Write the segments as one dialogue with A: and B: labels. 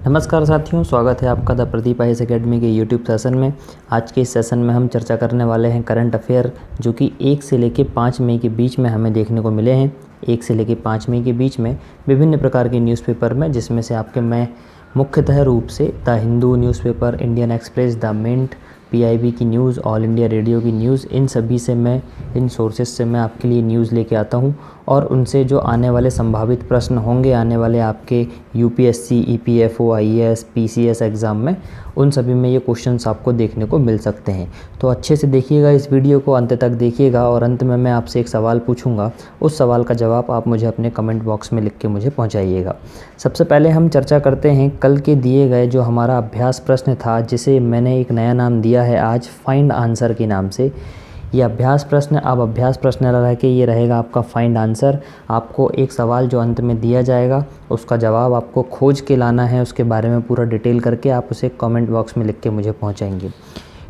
A: नमस्कार साथियों, स्वागत है आपका द प्रदीप आईएएस एकेडमी के यूट्यूब सेशन में। आज के इस सेशन में हम चर्चा करने वाले हैं करंट अफेयर, जो कि 1 से लेकर 5 मई के बीच में हमें देखने को मिले हैं। 1 से लेकर 5 मई के बीच में विभिन्न प्रकार के न्यूज़पेपर में, जिसमें से आपके मैं मुख्यतः रूप से the Hindu newspaper, Indian Express, the Mint, PIB की न्यूज़, ऑल इंडिया रेडियो की न्यूज़, इन सभी से मैं, इन सोर्सेज से मैं आपके लिए न्यूज़ लेके आता हूँ और उनसे जो आने वाले संभावित प्रश्न होंगे आने वाले आपके UPSC, EPFO, IAS, PCS exam में, उन सभी में ये क्वेश्चंस आपको देखने को मिल सकते हैं। तो अच्छे से देखिएगा, इस वीडियो को अंत तक देखिएगा और अंत में मैं आपसे एक सवाल पूछूंगा। उस सवाल का जवाब आप मुझे अपने कमेंट बॉक्स में लिख के मुझे पहुँचाइएगा। सबसे पहले हम चर्चा करते हैं कल के दिए गए जो हमारा अभ्यास प्रश्न था, जिसे मैंने एक नया नाम दिया है आज फाइंड आंसर के नाम से। ये अभ्यास प्रश्न, अब अभ्यास प्रश्न रह के ये रहेगा आपका फाइंड आंसर। आपको एक सवाल जो अंत में दिया जाएगा उसका जवाब आपको खोज के लाना है, उसके बारे में पूरा डिटेल करके आप उसे कमेंट बॉक्स में लिख के मुझे पहुंचाएंगे।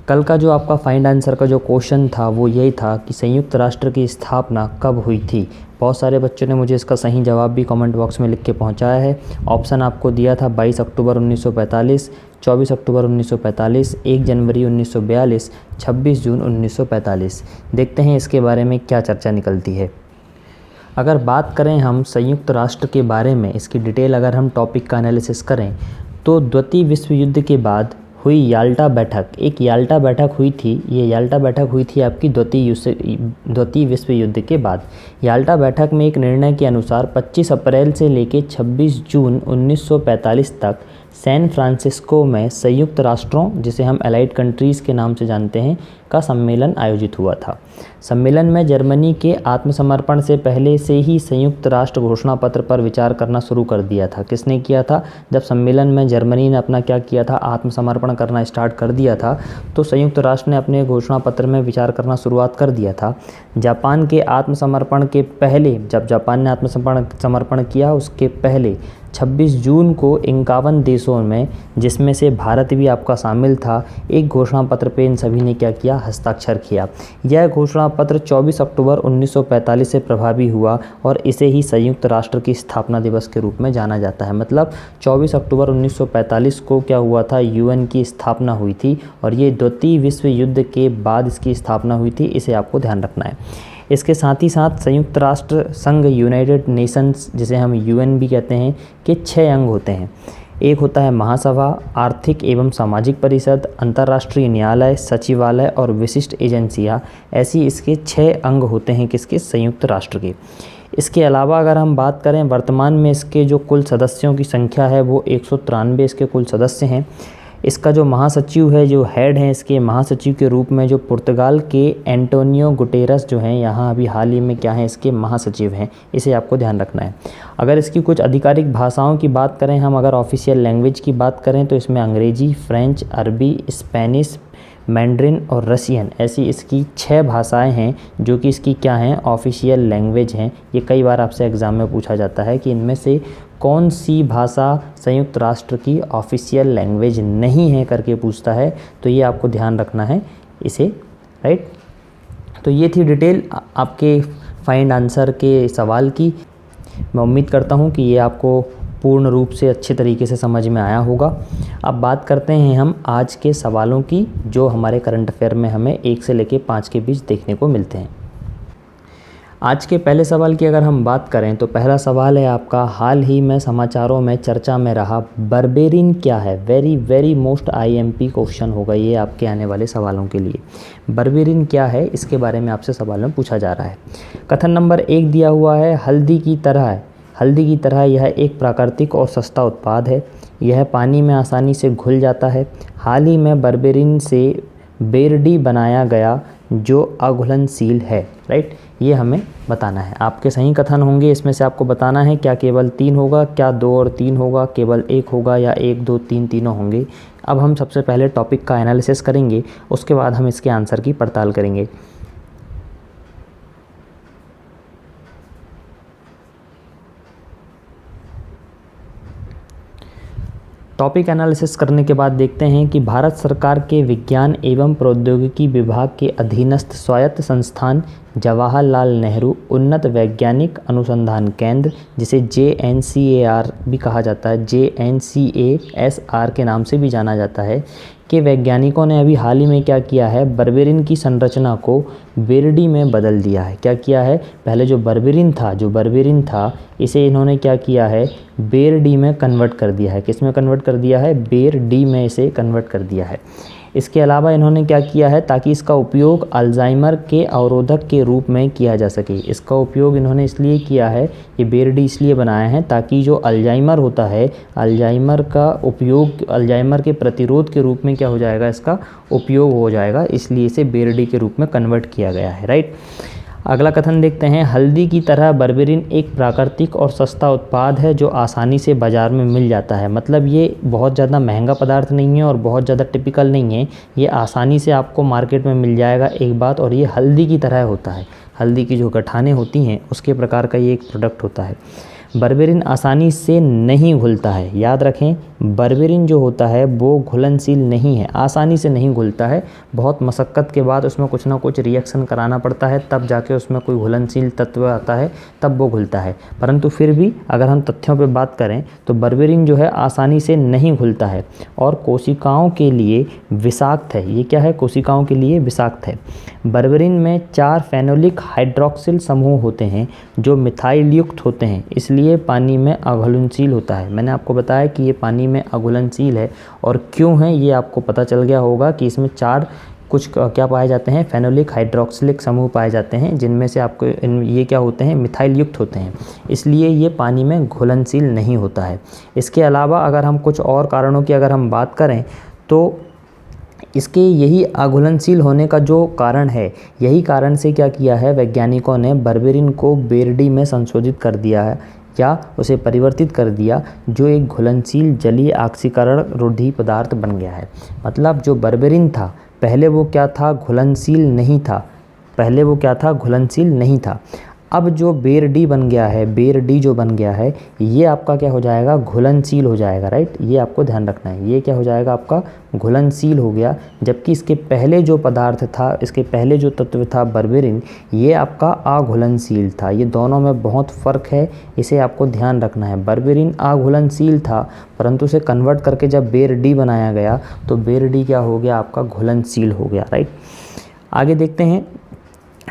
A: कल का जो आपका फाइंड आंसर का जो क्वेश्चन था वो यही था कि संयुक्त राष्ट्र की स्थापना कब हुई थी। बहुत सारे बच्चों ने मुझे इसका सही जवाब भी कमेंट बॉक्स में लिख के पहुंचाया है। ऑप्शन आपको दिया था 22 अक्टूबर 1945, 24 अक्टूबर 1945, 1 जनवरी 1942, 26 जून 1945। देखते हैं इसके बारे में क्या चर्चा निकलती है। अगर बात करें हम संयुक्त राष्ट्र के बारे में, इसकी डिटेल अगर हम टॉपिक का एनालिसिस करें तो द्वितीय विश्व युद्ध के बाद हुई याल्टा बैठक, एक याल्टा बैठक हुई थी। ये याल्टा बैठक हुई थी आपकी द्वितीय विश्व युद्ध के बाद। याल्टा बैठक में एक निर्णय के अनुसार 25 अप्रैल से लेकर 26 जून 1945 तक सैन फ्रांसिस्को में संयुक्त राष्ट्रों, जिसे हम एलाइड कंट्रीज़ के नाम से जानते हैं, का सम्मेलन आयोजित हुआ था। सम्मेलन में जर्मनी के आत्मसमर्पण से पहले से ही संयुक्त राष्ट्र घोषणा पत्र पर विचार करना शुरू कर दिया था। किसने किया था? जब सम्मेलन में जर्मनी ने अपना क्या किया था, आत्मसमर्पण करना स्टार्ट कर दिया था, तो संयुक्त राष्ट्र ने अपने घोषणा पत्र में विचार करना शुरुआत कर दिया था। जापान के आत्मसमर्पण के पहले, जब जापान ने आत्मसमर्पण किया उसके पहले 26 जून को 51 देशों में, जिसमें से भारत भी आपका शामिल था, एक घोषणा पत्र पे इन सभी ने क्या किया, हस्ताक्षर किया। यह घोषणा पत्र 24 अक्टूबर 1945 से प्रभावी हुआ और इसे ही संयुक्त राष्ट्र की स्थापना दिवस के रूप में जाना जाता है। मतलब 24 अक्टूबर 1945 को क्या हुआ था, यूएन की स्थापना हुई थी और ये द्वितीय विश्व युद्ध के बाद इसकी स्थापना हुई थी। इसे आपको ध्यान रखना है। इसके साथ ही साथ संयुक्त राष्ट्र संघ, यूनाइटेड नेशंस, जिसे हम यूएन भी कहते हैं, के 6 अंग होते हैं। एक होता है महासभा, आर्थिक एवं सामाजिक परिषद, अंतर्राष्ट्रीय न्यायालय, सचिवालय और विशिष्ट एजेंसियां। ऐसी इसके 6 अंग होते हैं किसके, संयुक्त राष्ट्र के। इसके अलावा अगर हम बात करें वर्तमान में इसके जो कुल सदस्यों की संख्या है वो 193 इसके कुल सदस्य हैं। इसका जो महासचिव है, जो हेड हैं इसके महासचिव के रूप में, जो पुर्तगाल के एंटोनियो गुटेरस जो हैं, यहाँ अभी हाल ही में क्या हैं, इसके महासचिव हैं। इसे आपको ध्यान रखना है। अगर इसकी कुछ आधिकारिक भाषाओं की बात करें हम, अगर ऑफिशियल लैंग्वेज की बात करें तो इसमें अंग्रेजी, फ्रेंच, अरबी, स्पेनिश, मैंड्रिन और रशियन, ऐसी इसकी 6 भाषाएं हैं जो कि इसकी क्या हैं, ऑफिशियल लैंग्वेज हैं। ये कई बार आपसे एग्ज़ाम में पूछा जाता है कि इनमें से कौन सी भाषा संयुक्त राष्ट्र की ऑफिशियल लैंग्वेज नहीं है करके पूछता है, तो ये आपको ध्यान रखना है इसे, राइट। तो ये थी डिटेल आपके फाइंड आंसर के सवाल की। मैं उम्मीद करता हूँ कि ये आपको पूर्ण रूप से अच्छे तरीके से समझ में आया होगा। अब बात करते हैं हम आज के सवालों की, जो हमारे करंट अफेयर में हमें 1 से लेकर 5 के बीच देखने को मिलते हैं। आज के पहले सवाल की अगर हम बात करें तो पहला सवाल है आपका, हाल ही में समाचारों में चर्चा में रहा बर्बेरिन क्या है। Very very most IMP question होगा ये आपके आने वाले सवालों के लिए। बर्बेरिन क्या है, इसके बारे में आपसे सवाल में पूछा जा रहा है। कथन नंबर 1 दिया हुआ है, हल्दी की तरह यह एक प्राकृतिक और सस्ता उत्पाद है। यह पानी में आसानी से घुल जाता है। हाल ही में बर्बेरिन से बेरडी बनाया गया जो अघुलनशील है, राइट। ये हमें बताना है। आपके सही कथन होंगे, इसमें से आपको बताना है क्या केवल 3 होगा, क्या 2 और 3 होगा, केवल 1 होगा या 1, 2, 3 तीनों होंगे। अब हम सबसे पहले टॉपिक का एनालिसिस करेंगे, उसके बाद हम इसके आंसर की पड़ताल करेंगे। टॉपिक एनालिसिस करने के बाद देखते हैं कि भारत सरकार के विज्ञान एवं प्रौद्योगिकी विभाग के अधीनस्थ स्वायत्त संस्थान जवाहरलाल नेहरू उन्नत वैज्ञानिक अनुसंधान केंद्र, जिसे JNCAR भी कहा जाता है, JNCASR के नाम से भी जाना जाता है, के वैज्ञानिकों ने अभी हाल ही में क्या किया है, बर्बेरिन की संरचना को बेरडी में बदल दिया है। क्या किया है, पहले जो बर्बेरिन था इसे इन्होंने क्या किया है, बेरडी में कन्वर्ट कर दिया है। किस में कन्वर्ट कर दिया है, बेरडी में इसे कन्वर्ट कर दिया है। इसके अलावा इन्होंने क्या किया है, ताकि इसका उपयोग अल्जाइमर के अवरोधक के रूप में किया जा सके। इसका उपयोग इन्होंने इसलिए किया है, ये बेरडी इसलिए बनाया है ताकि जो अल्जाइमर होता है, अल्जाइमर का उपयोग अल्जाइमर के प्रतिरोध के रूप में क्या हो जाएगा, इसका उपयोग हो जाएगा, इसलिए इसे बेरडी के रूप में कन्वर्ट किया गया है। राइट। अगला कथन देखते हैं, हल्दी की तरह बर्बेरिन एक प्राकृतिक और सस्ता उत्पाद है जो आसानी से बाज़ार में मिल जाता है। मतलब ये बहुत ज़्यादा महंगा पदार्थ नहीं है और बहुत ज़्यादा टिपिकल नहीं है, ये आसानी से आपको मार्केट में मिल जाएगा एक बात, और ये हल्दी की तरह होता है, हल्दी की जो गठानें होती हैं उसके प्रकार का ये एक प्रोडक्ट होता है। बर्बेरिन आसानी से नहीं घुलता है। याद रखें, बर्बेरिन जो होता है वो घुलनशील नहीं है, आसानी से नहीं घुलता है। बहुत मशक्क़त के बाद उसमें कुछ ना कुछ रिएक्शन कराना पड़ता है, तब जाके उसमें कोई घुलनशील तत्व आता है, तब वो घुलता है। परंतु फिर भी अगर हम तथ्यों पे बात करें तो बर्बेरिन जो है आसानी से नहीं घुलता है और कोशिकाओं के लिए विषाक्त है। ये क्या है, कोशिकाओं के लिए विषाक्त है। बर्बेरिन में 4 फेनोलिक हाइड्रॉक्सिल समूह होते हैं जो मिथाइल युक्त होते हैं, इसलिए पानी में अघुलनशील होता है। मैंने आपको बताया कि ये पानी में अघुलनशील है, और क्यों है ये आपको पता चल गया होगा कि इसमें 4 कुछ क्या पाए जाते हैं, फेनोलिक हाइड्रॉक्सिलिक समूह पाए जाते हैं, जिनमें से आपको ये क्या होते हैं, मिथाइल युक्त होते हैं, इसलिए ये पानी में घुलनशील नहीं होता है। इसके अलावा अगर हम कुछ और कारणों की अगर हम बात करें तो इसके यही अघुलनशील होने का जो कारण है, यही कारण से क्या किया है, वैज्ञानिकों ने बर्बेरिन को बेरडी में संशोधित कर दिया है या उसे परिवर्तित कर दिया, जो एक घुलनशील जलीय ऑक्सीकरण रोधी पदार्थ बन गया है। मतलब जो बर्बेरिन था पहले वो क्या था, घुलनशील नहीं था, पहले वो क्या था, घुलनशील नहीं था। अब जो बेरडी बन गया है, बेरडी जो बन गया है, ये आपका क्या हो जाएगा, घुलनशील हो जाएगा। राइट, ये आपको ध्यान रखना है, ये क्या हो जाएगा आपका, घुलनशील हो गया। जबकि इसके पहले जो पदार्थ था, इसके पहले जो तत्व था बर्बेरिन, ये आपका अघुलनशील था। ये दोनों में बहुत फ़र्क है, इसे आपको ध्यान रखना है। बर्बेरिन अघुलनशील था, परंतु उसे कन्वर्ट करके जब बेरडी बनाया गया तो बेरडी क्या हो गया, आपका घुलनशील हो गया। राइट, आगे देखते हैं।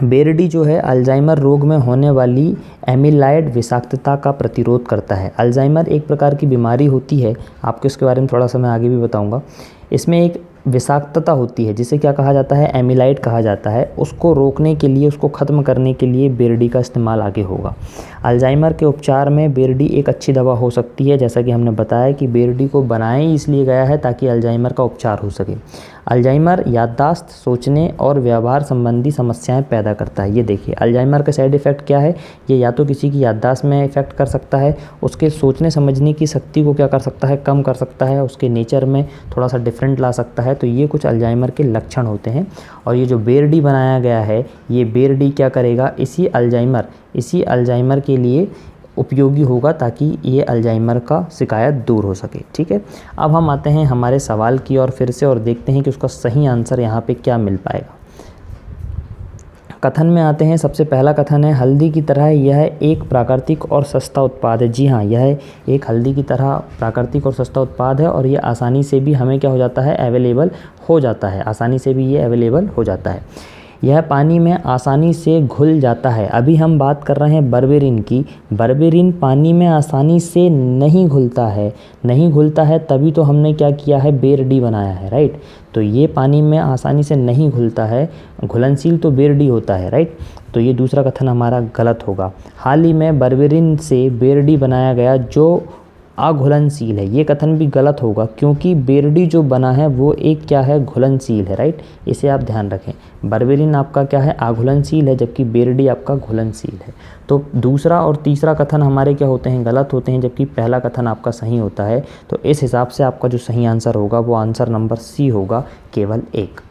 A: बेरडी जो है अल्जाइमर रोग में होने वाली एमिलाइड विषाक्तता का प्रतिरोध करता है। अल्जाइमर एक प्रकार की बीमारी होती है, आपको इसके बारे में थोड़ा सा मैं आगे भी बताऊंगा। इसमें एक विषाक्तता होती है जिसे क्या कहा जाता है, एमिलाइड कहा जाता है। उसको रोकने के लिए, उसको ख़त्म करने के लिए बेरडी का इस्तेमाल आगे होगा। अल्जाइमर के उपचार में बेरडी एक अच्छी दवा हो सकती है। जैसा कि हमने बताया कि बेरडी को बनाया ही इसलिए गया है ताकि अल्जाइमर का उपचार हो सके। अल्जाइमर याददाश्त, सोचने और व्यवहार संबंधी समस्याएं पैदा करता है। ये देखिए, अल्जाइमर का साइड इफ़ेक्ट क्या है, ये या तो किसी की याददाश्त में इफ़ेक्ट कर सकता है, उसके सोचने समझने की शक्ति को क्या कर सकता है, कम कर सकता है, उसके नेचर में थोड़ा सा डिफरेंट ला सकता है। तो ये कुछ अल्जाइमर के लक्षण होते हैं। और ये जो बेरडी बनाया गया है, ये बेरडी क्या करेगा, इसी अल्जाइमर के लिए उपयोगी होगा ताकि ये अल्जाइमर का शिकायत दूर हो सके। ठीक है, अब हम आते हैं हमारे सवाल की ओर फिर से और देखते हैं कि उसका सही आंसर यहाँ पे क्या मिल पाएगा। कथन में आते हैं। सबसे पहला कथन है, हल्दी की तरह यह एक प्राकृतिक और सस्ता उत्पाद है। जी हाँ, यह एक हल्दी की तरह प्राकृतिक और सस्ता उत्पाद है और ये आसानी से भी हमें क्या हो जाता है, अवेलेबल हो जाता है, आसानी से भी ये अवेलेबल हो जाता है। यह पानी में आसानी से घुल जाता है। अभी हम बात कर रहे हैं बर्बेरिन की। बर्बेरिन पानी में आसानी से नहीं घुलता है, नहीं घुलता है, तभी तो हमने क्या किया है, बेरडी बनाया है। राइट, तो ये पानी में आसानी से नहीं घुलता है, घुलनशील तो बेरडी होता है। राइट, तो ये दूसरा कथन हमारा गलत होगा। हाल ही में बर्बेरिन से बेरडी बनाया गया जो अघुलनशील है, ये कथन भी गलत होगा क्योंकि बेरडी जो बना है वो एक क्या है, घुलनशील है। राइट, इसे आप ध्यान रखें। बर्बेरिन आपका क्या है, अघुलनशील है, जबकि बेरडी आपका घुलनशील है। तो दूसरा और तीसरा कथन हमारे क्या होते हैं, गलत होते हैं, जबकि पहला कथन आपका सही होता है। तो इस हिसाब से आपका जो सही आंसर होगा वो आंसर नंबर सी होगा, केवल एक।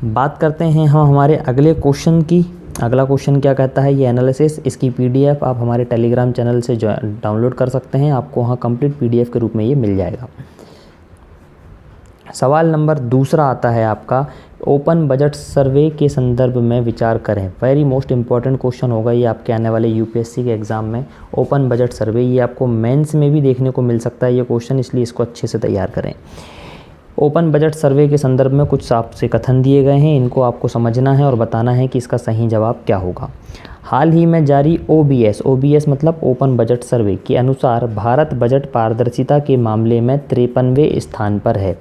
A: बात करते हैं हम हमारे अगले क्वेश्चन की। अगला क्वेश्चन क्या कहता है, ये एनालिसिस, इसकी पीडीएफ आप हमारे टेलीग्राम चैनल से डाउनलोड कर सकते हैं। आपको वहाँ कंप्लीट पीडीएफ के रूप में ये मिल जाएगा। सवाल नंबर दूसरा आता है आपका, ओपन बजट सर्वे के संदर्भ में विचार करें। वेरी मोस्ट इंपॉर्टेंट क्वेश्चन होगा ये आपके आने वाले यूपीएससी के एग्ज़ाम में। ओपन बजट सर्वे ये आपको मेंस में भी देखने को मिल सकता है ये क्वेश्चन, इसलिए इसको अच्छे से तैयार करें। ओपन बजट सर्वे के संदर्भ में कुछ आपसे कथन दिए गए हैं, इनको आपको समझना है और बताना है कि इसका सही जवाब क्या होगा। हाल ही में जारी ओबीएस मतलब ओपन बजट सर्वे के अनुसार भारत बजट पारदर्शिता के मामले में 53वें स्थान पर है।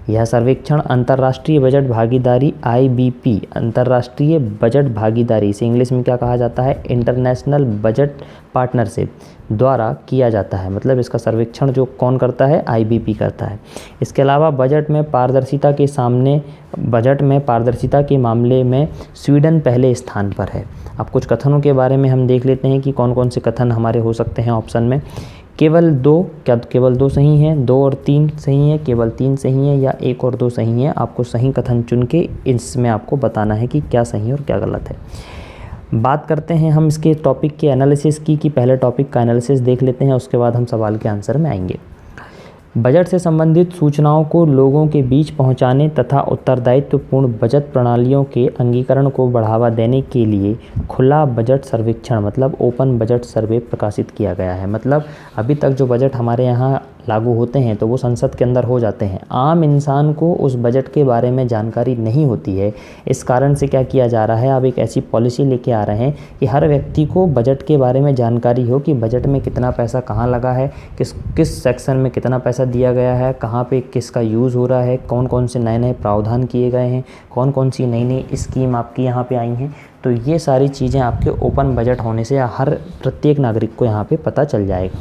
A: यह सर्वेक्षण अंतर्राष्ट्रीय बजट भागीदारी IBP, अंतर्राष्ट्रीय बजट भागीदारी, इसे इंग्लिश में क्या कहा जाता है, इंटरनेशनल बजट पार्टनरशिप द्वारा किया जाता है। मतलब इसका सर्वेक्षण जो कौन करता है, IBP करता है। इसके अलावा बजट में पारदर्शिता के मामले में स्वीडन पहले स्थान पर है। अब कुछ कथनों के बारे में हम देख लेते हैं कि कौन कौन से कथन हमारे हो सकते हैं ऑप्शन में। केवल दो सही हैं, 2 और 3 सही हैं, केवल 3 सही हैं, या 1 और 2 सही हैं। आपको सही कथन चुन के इसमें आपको बताना है कि क्या सही और क्या गलत है। बात करते हैं हम इसके टॉपिक के एनालिसिस की, कि पहले टॉपिक का एनालिसिस देख लेते हैं, उसके बाद हम सवाल के आंसर में आएंगे। बजट से संबंधित सूचनाओं को लोगों के बीच पहुंचाने तथा उत्तरदायित्वपूर्ण बजट प्रणालियों के अंगीकरण को बढ़ावा देने के लिए खुला बजट सर्वेक्षण मतलब ओपन बजट सर्वे प्रकाशित किया गया है। मतलब अभी तक जो बजट हमारे यहाँ लागू होते हैं तो वो संसद के अंदर हो जाते हैं, आम इंसान को उस बजट के बारे में जानकारी नहीं होती है। इस कारण से क्या किया जा रहा है, अब एक ऐसी पॉलिसी लेके आ रहे हैं कि हर व्यक्ति को बजट के बारे में जानकारी हो कि बजट में कितना पैसा कहाँ लगा है, किस सेक्शन में कितना पैसा दिया गया है, कहाँ पे किसका यूज़ हो रहा है, कौन कौन से नए नए प्रावधान किए गए हैं, कौन कौन सी नई नई स्कीम आपकी यहाँ पे आई हैं। तो ये सारी चीज़ें आपके ओपन बजट होने से हर प्रत्येक नागरिक को यहाँ पे पता चल जाएगा।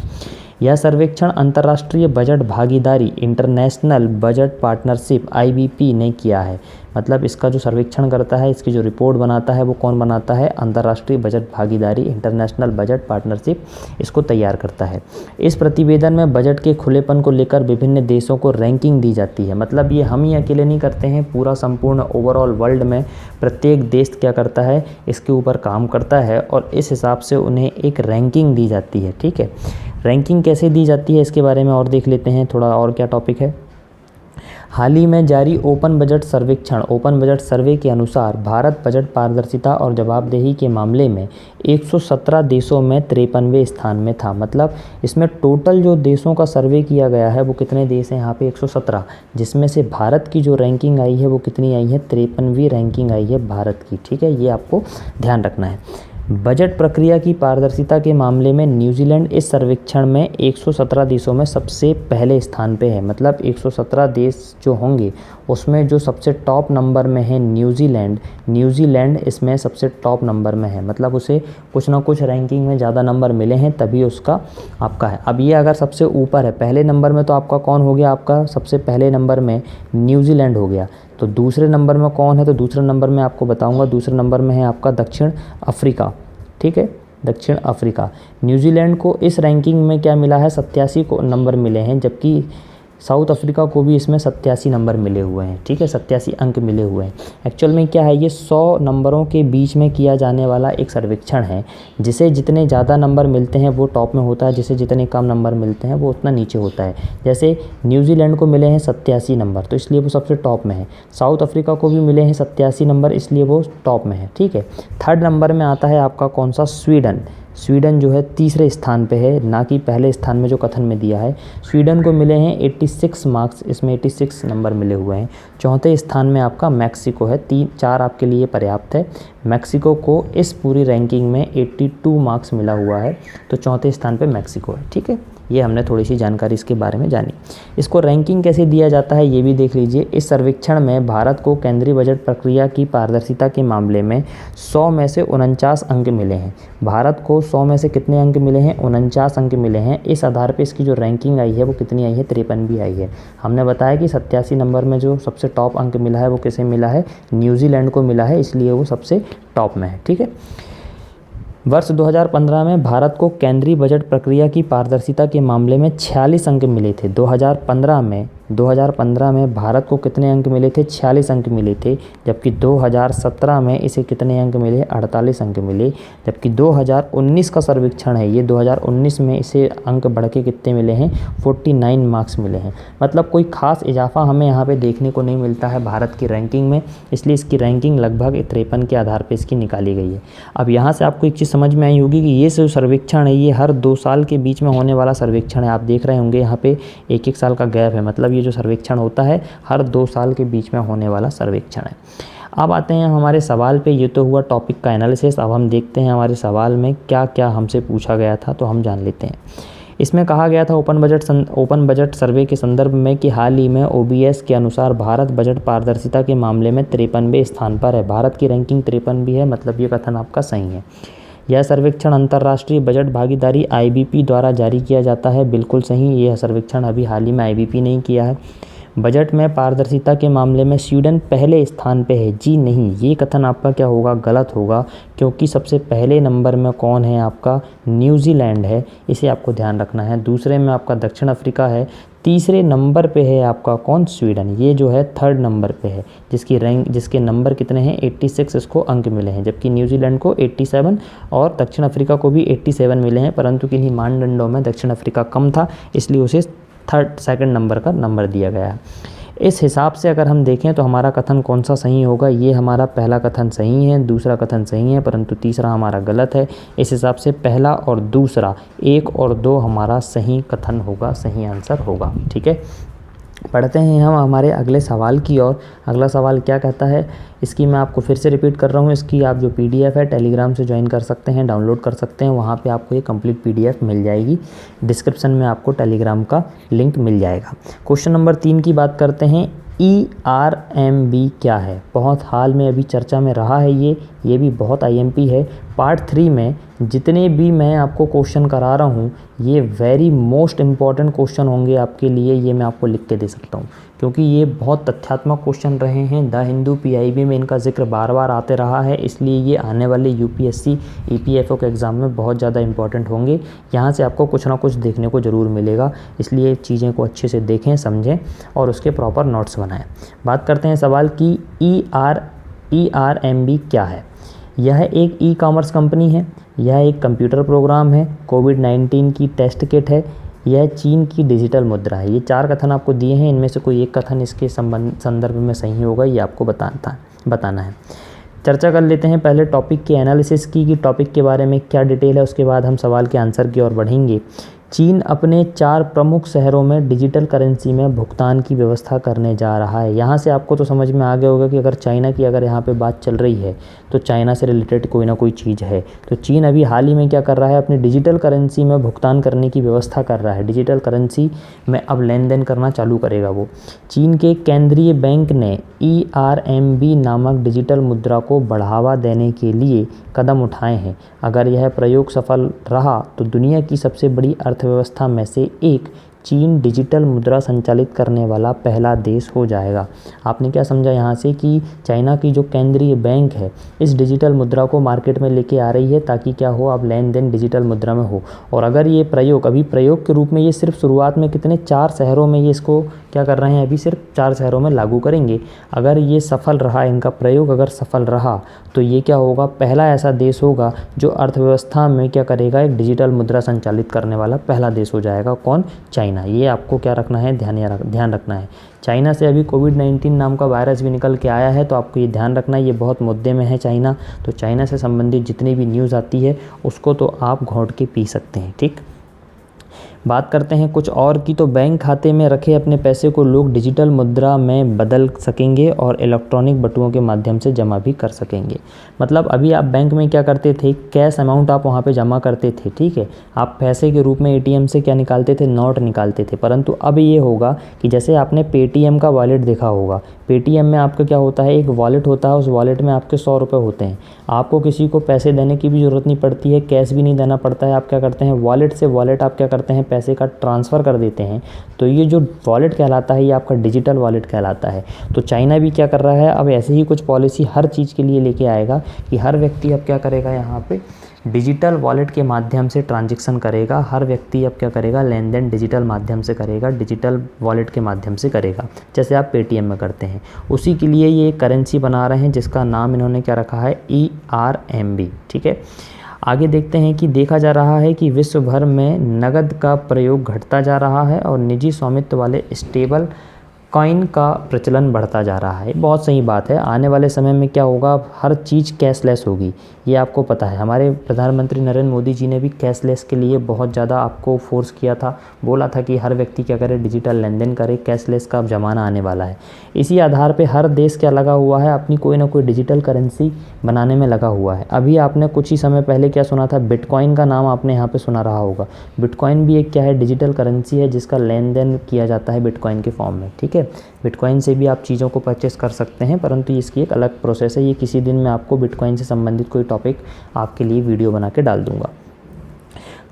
A: यह सर्वेक्षण अंतर्राष्ट्रीय बजट भागीदारी इंटरनेशनल बजट पार्टनरशिप IBP ने किया है। मतलब इसका जो सर्वेक्षण करता है, इसकी जो रिपोर्ट बनाता है वो कौन बनाता है, अंतर्राष्ट्रीय बजट भागीदारी इंटरनेशनल बजट पार्टनरशिप इसको तैयार करता है। इस प्रतिवेदन में बजट के खुलेपन को लेकर विभिन्न देशों को रैंकिंग दी जाती है। मतलब ये हम ही अकेले नहीं करते हैं, पूरा संपूर्ण ओवरऑल वर्ल्ड में प्रत्येक देश क्या करता है, इसके ऊपर काम करता है और इस हिसाब से उन्हें एक रैंकिंग दी जाती है। ठीक है, रैंकिंग कैसे दी जाती है इसके बारे में और देख लेते हैं थोड़ा, और क्या टॉपिक है। हाल ही में जारी ओपन बजट सर्वे के अनुसार भारत बजट पारदर्शिता और जवाबदेही के मामले में 117 देशों में 53वें स्थान में था। मतलब इसमें टोटल जो देशों का सर्वे किया गया है वो कितने देश हैं यहाँ पे, 117, जिसमें से भारत की जो रैंकिंग आई है वो कितनी आई है, 53वीं रैंकिंग आई है भारत की। ठीक है, ये आपको ध्यान रखना है। बजट प्रक्रिया की पारदर्शिता के मामले में न्यूजीलैंड इस सर्वेक्षण में 117 देशों में सबसे पहले स्थान पे है। मतलब 117 देश जो होंगे उसमें जो सबसे टॉप नंबर में है न्यूजीलैंड इसमें सबसे टॉप नंबर में है। मतलब उसे कुछ ना कुछ रैंकिंग में ज़्यादा नंबर मिले हैं तभी उसका आपका है। अब ये अगर सबसे ऊपर है पहले नंबर में तो आपका कौन हो गया, आपका सबसे पहले नंबर में न्यूजीलैंड हो गया। तो दूसरे नंबर में कौन है, तो दूसरे नंबर में आपको बताऊंगा, दूसरे नंबर में है आपका दक्षिण अफ्रीका। ठीक है, दक्षिण अफ्रीका। न्यूजीलैंड को इस रैंकिंग में क्या मिला है, 87 को नंबर मिले हैं, जबकि साउथ अफ्रीका को भी इसमें 87 नंबर मिले हुए हैं। ठीक है, 87 अंक मिले हुए हैं। एक्चुअल में क्या है, ये 100 नंबरों के बीच में किया जाने वाला एक सर्वेक्षण है, जिसे जितने ज़्यादा नंबर मिलते हैं वो टॉप में होता है, जिसे जितने कम नंबर मिलते हैं वो उतना नीचे होता है। जैसे न्यूजीलैंड को मिले हैं 87 नंबर तो इसलिए वो सबसे टॉप में है, साउथ अफ्रीका को भी मिले हैं 87 नंबर इसलिए वो टॉप में है। ठीक है, थर्ड नंबर में आता है आपका कौन सा, स्वीडन जो है तीसरे स्थान पे है, ना कि पहले स्थान में जो कथन में दिया है। स्वीडन को मिले हैं 86 मार्क्स, इसमें 86 नंबर मिले हुए हैं। चौथे स्थान में आपका मैक्सिको है, 4 आपके लिए पर्याप्त है। मैक्सिको को इस पूरी रैंकिंग में 82 मार्क्स मिला हुआ है, तो चौथे स्थान पे मैक्सिको है। ठीक है, ये हमने थोड़ी सी जानकारी इसके बारे में जानी। इसको रैंकिंग कैसे दिया जाता है ये भी देख लीजिए। इस सर्वेक्षण में भारत को केंद्रीय बजट प्रक्रिया की पारदर्शिता के मामले में 100 में से 49 अंक मिले हैं। भारत को 100 में से कितने अंक मिले हैं, 49 अंक मिले हैं। इस आधार पे इसकी जो रैंकिंग आई है वो कितनी आई है, 53 आई है। हमने बताया कि 87 नंबर में जो सबसे टॉप अंक मिला है वो किसे मिला है, न्यूजीलैंड को मिला है, इसलिए वो सबसे टॉप में है। ठीक है, वर्ष 2015 में भारत को केंद्रीय बजट प्रक्रिया की पारदर्शिता के मामले में 46 अंक मिले थे। 2015 में 2015 में भारत को कितने अंक मिले थे? 46 अंक मिले थे, जबकि 2017 में इसे कितने अंक मिले? 48 अंक मिले। जबकि 2019 का सर्वेक्षण है ये, 2019 में इसे अंक बढ़ के कितने मिले हैं? 49 मार्क्स मिले हैं। मतलब कोई ख़ास इजाफा हमें यहाँ पे देखने को नहीं मिलता है भारत की रैंकिंग में, इसलिए इसकी रैंकिंग लगभग 53 के आधार पर इसकी निकाली गई है। अब यहाँ से आपको एक चीज़ समझ में आई होगी कि ये जो सर्वेक्षण है ये हर 2 साल के बीच में होने वाला सर्वेक्षण है। आप देख रहे होंगे यहाँ पे 1-1 साल का गैप है, मतलब ये जो सर्वेक्षण होता है हर 2 साल के बीच में होने वाला सर्वेक्षण है। अब आते हैं हमारे सवाल पे। ये तो हुआ टॉपिक का एनालिसिस। अब हम देखते हैं हमारे सवाल में क्या क्या हमसे पूछा गया था, तो हम जान लेते हैं। इसमें कहा गया था ओपन बजट सर्वे के संदर्भ में कि हाल ही में OBS के अनुसार भारत बजट पारदर्शिता के मामले में 53वें स्थान पर है। भारत की रैंकिंग 53 भी है, मतलब ये कथन आपका सही है। यह सर्वेक्षण अंतर्राष्ट्रीय बजट भागीदारी IBP द्वारा जारी किया जाता है, बिल्कुल सही। यह सर्वेक्षण अभी हाल ही में IBP ने किया है। बजट में पारदर्शिता के मामले में स्वीडन पहले स्थान पे है। जी नहीं, ये कथन आपका क्या होगा? गलत होगा, क्योंकि सबसे पहले नंबर में कौन है? आपका न्यूजीलैंड है, इसे आपको ध्यान रखना है। दूसरे में आपका दक्षिण अफ्रीका है। तीसरे नंबर पे है आपका कौन? स्वीडन। ये जो है 3rd नंबर पे है, जिसके नंबर कितने हैं? 86 इसको अंक मिले हैं, जबकि न्यूजीलैंड को 87 और दक्षिण अफ्रीका को भी 87 मिले हैं, परंतु किन्हीं मानदंडों में दक्षिण अफ्रीका कम था, इसलिए उसे 2nd नंबर का नंबर दिया गया है। इस हिसाब से अगर हम देखें तो हमारा कथन कौन सा सही होगा? ये हमारा पहला कथन सही है, दूसरा कथन सही है, परंतु तीसरा हमारा गलत है। इस हिसाब से पहला और दूसरा, 1 और 2 हमारा सही कथन होगा, सही आंसर होगा। ठीक है, पढ़ते हैं हम हमारे अगले सवाल की ओर। अगला सवाल क्या कहता है, इसकी मैं आपको फिर से रिपीट कर रहा हूँ। इसकी आप जो PDF है टेलीग्राम से ज्वाइन कर सकते हैं, डाउनलोड कर सकते हैं। वहाँ पे आपको ये कंप्लीट PDF मिल जाएगी। डिस्क्रिप्शन में आपको टेलीग्राम का लिंक मिल जाएगा। क्वेश्चन नंबर 3 की बात करते हैं। ERMB क्या है? बहुत हाल में अभी चर्चा में रहा है ये भी बहुत IMP है। पार्ट 3 में जितने भी मैं आपको क्वेश्चन करा रहा हूँ ये वेरी मोस्ट इम्पॉर्टेंट क्वेश्चन होंगे आपके लिए, ये मैं आपको लिख के दे सकता हूँ, क्योंकि ये बहुत तथ्यात्मक क्वेश्चन रहे हैं। द हिंदू PIB में इनका जिक्र बार बार आते रहा है, इसलिए ये आने वाले UPSC EPFO के एग्ज़ाम में बहुत ज़्यादा इंपॉर्टेंट होंगे। यहाँ से आपको कुछ ना कुछ देखने को ज़रूर मिलेगा, इसलिए चीज़ें को अच्छे से देखें, समझें और उसके प्रॉपर नोट्स बनाएं। बात करते हैं सवाल की ERMB क्या है। यह एक ई-कॉमर्स कंपनी है, यह एक कंप्यूटर प्रोग्राम है, कोविड-19 की टेस्ट किट है, यह चीन की डिजिटल मुद्रा है। ये 4 कथन आपको दिए हैं, इनमें से कोई एक कथन इसके संदर्भ में सही होगा, ये आपको बताना है। चर्चा कर लेते हैं पहले टॉपिक के एनालिसिस की, कि टॉपिक के बारे में क्या डिटेल है, उसके बाद हम सवाल के आंसर की ओर बढ़ेंगे। चीन अपने 4 प्रमुख शहरों में डिजिटल करेंसी में भुगतान की व्यवस्था करने जा रहा है। यहाँ से आपको तो समझ में आ गया होगा कि अगर चाइना की अगर यहाँ पे बात चल रही है तो चाइना से रिलेटेड कोई ना कोई चीज़ है। तो चीन अभी हाल ही में क्या कर रहा है? अपनी डिजिटल करेंसी में भुगतान करने की व्यवस्था कर रहा है। डिजिटल करेंसी में अब लेन देन करना चालू करेगा वो। चीन के केंद्रीय बैंक ने ERMB नामक डिजिटल मुद्रा को बढ़ावा देने के लिए कदम उठाए हैं। अगर यह प्रयोग सफल रहा तो दुनिया की सबसे बड़ी अर्थव्यवस्था में से एक चीन डिजिटल मुद्रा संचालित करने वाला पहला देश हो जाएगा। आपने क्या समझा यहाँ से कि चाइना की जो केंद्रीय बैंक है इस डिजिटल मुद्रा को मार्केट में लेके आ रही है ताकि क्या हो, अब लेन देन डिजिटल मुद्रा में हो। और अगर ये प्रयोग अभी प्रयोग के रूप में ये सिर्फ शुरुआत में कितने 4 शहरों में ये इसको क्या कर रहे हैं, अभी सिर्फ 4 शहरों में लागू करेंगे। अगर ये सफल रहा, इनका प्रयोग अगर सफल रहा तो ये क्या होगा, पहला ऐसा देश होगा जो अर्थव्यवस्था में क्या करेगा, एक डिजिटल मुद्रा संचालित करने वाला पहला देश हो जाएगा। कौन? चाइना। ये आपको क्या रखना है, ध्यान रखना है। चाइना से अभी कोविड-19 नाम का वायरस भी निकल के आया है, तो आपको ये ध्यान रखना है, ये बहुत मुद्दे में है चाइना। तो चाइना से संबंधित जितनी भी न्यूज़ आती है उसको तो आप घोंट के पी सकते हैं। ठीक, बात करते हैं कुछ और की। तो बैंक खाते में रखे अपने पैसे को लोग डिजिटल मुद्रा में बदल सकेंगे और इलेक्ट्रॉनिक बटुओं के माध्यम से जमा भी कर सकेंगे। मतलब अभी आप बैंक में क्या करते थे, कैश अमाउंट आप वहाँ पे जमा करते थे, ठीक है, आप पैसे के रूप में ATM से क्या निकालते थे, नोट निकालते थे। परंतु अब ये होगा कि जैसे आपने पेटीएम का वॉलेट देखा होगा, पेटीएम में आपका क्या होता है, एक वॉलेट होता है, उस वॉलेट में आपके 100 रुपये होते हैं। आपको किसी को पैसे देने की भी ज़रूरत नहीं पड़ती है, कैश भी नहीं देना पड़ता है। आप क्या करते हैं, वॉलेट से वॉलेट आप क्या करते हैं, पैसे का ट्रांसफ़र कर देते हैं। तो ये जो वॉलेट कहलाता है ये आपका डिजिटल वॉलेट कहलाता है। तो चाइना भी क्या कर रहा है, अब ऐसे ही कुछ पॉलिसी हर चीज़ के लिए लेके आएगा कि हर व्यक्ति अब क्या करेगा, यहाँ पे डिजिटल वॉलेट के माध्यम से ट्रांजैक्शन करेगा। हर व्यक्ति अब क्या करेगा, लेन देन डिजिटल माध्यम से करेगा, डिजिटल वॉलेट के माध्यम से करेगा, जैसे आप पेटीएम में करते हैं। उसी के लिए ये करेंसी बना रहे हैं जिसका नाम इन्होंने क्या रखा है, ERMB। ठीक है, आगे देखते हैं कि देखा जा रहा है कि विश्व भर में नकद का प्रयोग घटता जा रहा है और निजी स्वामित्व वाले स्टेबल कॉइन का प्रचलन बढ़ता जा रहा है। बहुत सही बात है। आने वाले समय में क्या होगा, हर चीज़ कैशलेस होगी, ये आपको पता है। हमारे प्रधानमंत्री नरेंद्र मोदी जी ने भी कैशलेस के लिए बहुत ज़्यादा आपको फोर्स किया था, बोला था कि हर व्यक्ति क्या करे, डिजिटल लेन देन करे, कैशलेस का अब ज़माना आने वाला है। इसी आधार पर हर देश क्या लगा हुआ है, अपनी कोई ना कोई डिजिटल करेंसी बनाने में लगा हुआ है। अभी आपने कुछ ही समय पहले क्या सुना था, बिटकॉइन का नाम आपने यहाँ पर सुना रहा होगा। बिटकॉइन भी एक क्या है, डिजिटल करेंसी है जिसका लेन देन किया जाता है बिटकॉइन के फॉर्म में। ठीक है, बिटकॉइन से भी आप चीज़ों को परचेस कर सकते हैं, परंतु इसकी एक अलग प्रोसेस है। ये किसी दिन मैं आपको बिटकॉइन से संबंधित कोई टॉपिक आपके लिए वीडियो बना के डाल दूंगा।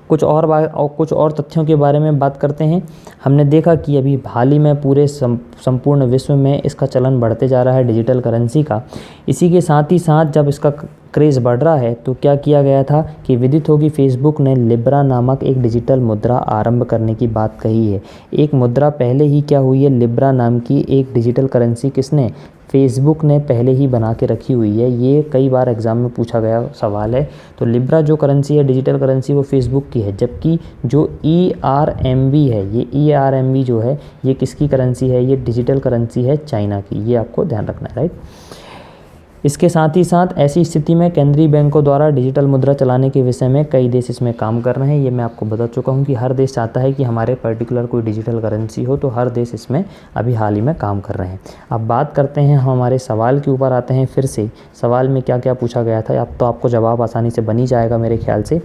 A: कुछ और तथ्यों के बारे में बात करते हैं। हमने देखा कि अभी हाल ही में पूरे संपूर्ण विश्व में इसका चलन बढ़ते जा रहा है, डिजिटल करेंसी का। इसी के साथ ही साथ जब इसका क्रेज़ बढ़ रहा है तो क्या किया गया था कि विदित होगी, फेसबुक ने लिब्रा नामक एक डिजिटल मुद्रा आरंभ करने की बात कही है। एक मुद्रा पहले ही क्या हुई है, लिब्रा नाम की एक डिजिटल करेंसी किसने, फेसबुक ने पहले ही बना के रखी हुई है। ये कई बार एग्ज़ाम में पूछा गया सवाल है। तो लिब्रा जो करेंसी है, डिजिटल करेंसी, वो फेसबुक की है, जबकि जो ERMB है, ये ERMB जो है ये किसकी करेंसी है, ये डिजिटल करेंसी है चाइना की। ये आपको ध्यान रखना है, राइट। इसके साथ ही साथ ऐसी स्थिति में केंद्रीय बैंकों द्वारा डिजिटल मुद्रा चलाने के विषय में कई देश इसमें काम कर रहे हैं। ये मैं आपको बता चुका हूँ कि हर देश चाहता है कि हमारे पर्टिकुलर कोई डिजिटल करेंसी हो, तो हर देश इसमें अभी हाल ही में काम कर रहे हैं। अब बात करते हैं, हम हमारे सवाल के ऊपर आते हैं फिर से। सवाल में क्या क्या पूछा गया था, अब तो आपको जवाब आसानी से बन ही जाएगा मेरे ख्याल से।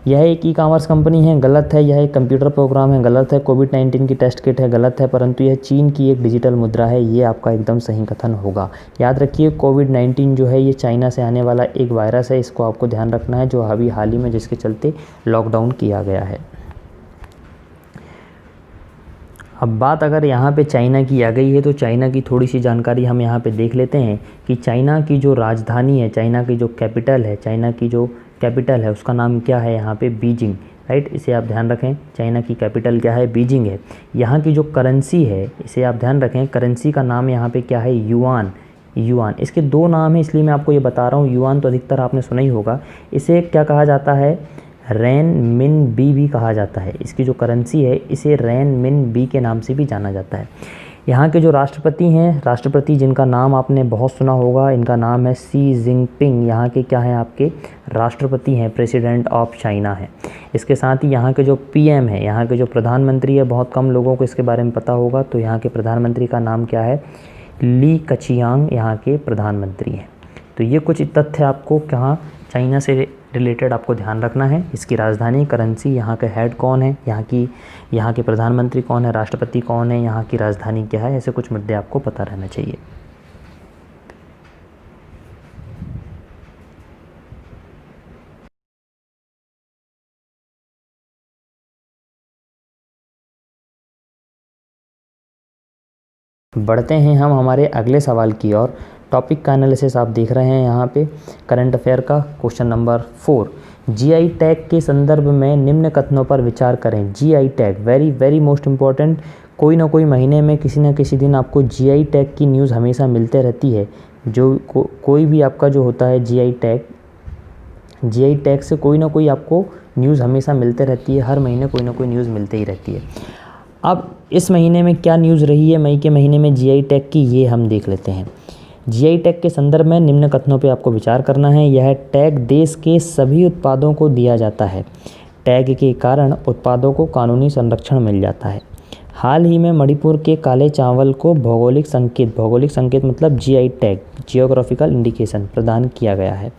A: यह एक ई-कॉमर्स कंपनी है, गलत है। यह एक कंप्यूटर प्रोग्राम है, गलत है। कोविड-19 की टेस्ट किट है, गलत है। परंतु यह चीन की एक डिजिटल मुद्रा है, ये आपका एकदम सही कथन होगा। याद रखिए, कोविड-19 जो है ये चाइना से आने वाला एक वायरस है, इसको आपको ध्यान रखना है, जो अभी हाल ही में जिसके चलते लॉकडाउन किया गया है। अब बात अगर यहाँ पे चाइना की आ गई है तो चाइना की थोड़ी सी जानकारी हम यहाँ पे देख लेते हैं कि चाइना की जो राजधानी है, चाइना की जो कैपिटल है, चाइना की जो कैपिटल है उसका नाम क्या है, यहाँ पे बीजिंग, राइट। इसे आप ध्यान रखें, चाइना की कैपिटल क्या है, बीजिंग है। यहाँ की जो करेंसी है, इसे आप ध्यान रखें, करेंसी का नाम यहाँ पे क्या है, युआन। युआन, इसके दो नाम हैं इसलिए मैं आपको ये बता रहा हूँ। युआन तो अधिकतर आपने सुना ही होगा। इसे क्या कहा जाता है, रेनमिनबी भी कहा जाता है। इसकी जो करेंसी है इसे रेनमिनबी के नाम से भी जाना जाता है। यहाँ के जो राष्ट्रपति हैं, राष्ट्रपति जिनका नाम आपने बहुत सुना होगा, इनका नाम है शी जिनपिंग। यहाँ के क्या हैं, आपके राष्ट्रपति हैं, प्रेसिडेंट ऑफ चाइना है। इसके साथ ही यहाँ के जो PM है, यहाँ के जो प्रधानमंत्री है, बहुत कम लोगों को इसके बारे में पता होगा। तो यहाँ के प्रधानमंत्री का नाम क्या है, ली कचियांग यहाँ के प्रधानमंत्री हैं। तो ये कुछ तथ्य आपको कहाँ चाइना से रिलेटेड आपको ध्यान रखना है। इसकी राजधानी, करेंसी, यहाँ के हेड कौन है, यहाँ के प्रधानमंत्री कौन है, राष्ट्रपति कौन है, यहाँ की राजधानी क्या है, ऐसे कुछ मुद्दे आपको पता रहना चाहिए। बढ़ते हैं हम हमारे अगले सवाल की ओर। टॉपिक का एनालिसिस आप देख रहे हैं यहाँ पे, करंट अफेयर का क्वेश्चन नंबर 4। GI टैग के संदर्भ में निम्न कथनों पर विचार करें। GI tag very very most important. कोई ना कोई महीने में किसी न किसी दिन आपको GI टैग की न्यूज़ हमेशा मिलते रहती है। जो कोई भी आपका जो होता है GI टैग से कोई ना कोई आपको न्यूज़ हमेशा मिलते रहती है। हर महीने कोई ना कोई न्यूज़ मिलते ही रहती है। अब इस महीने में क्या न्यूज़ रही है, मई के महीने में GI टैग की, ये हम देख लेते हैं। GI टैग के संदर्भ में निम्न कथनों पे आपको विचार करना है। यह टैग देश के सभी उत्पादों को दिया जाता है। टैग के कारण उत्पादों को कानूनी संरक्षण मिल जाता है। हाल ही में मणिपुर के काले चावल को भौगोलिक संकेत मतलब GI टैग, जियोग्राफिकल इंडिकेशन प्रदान किया गया है।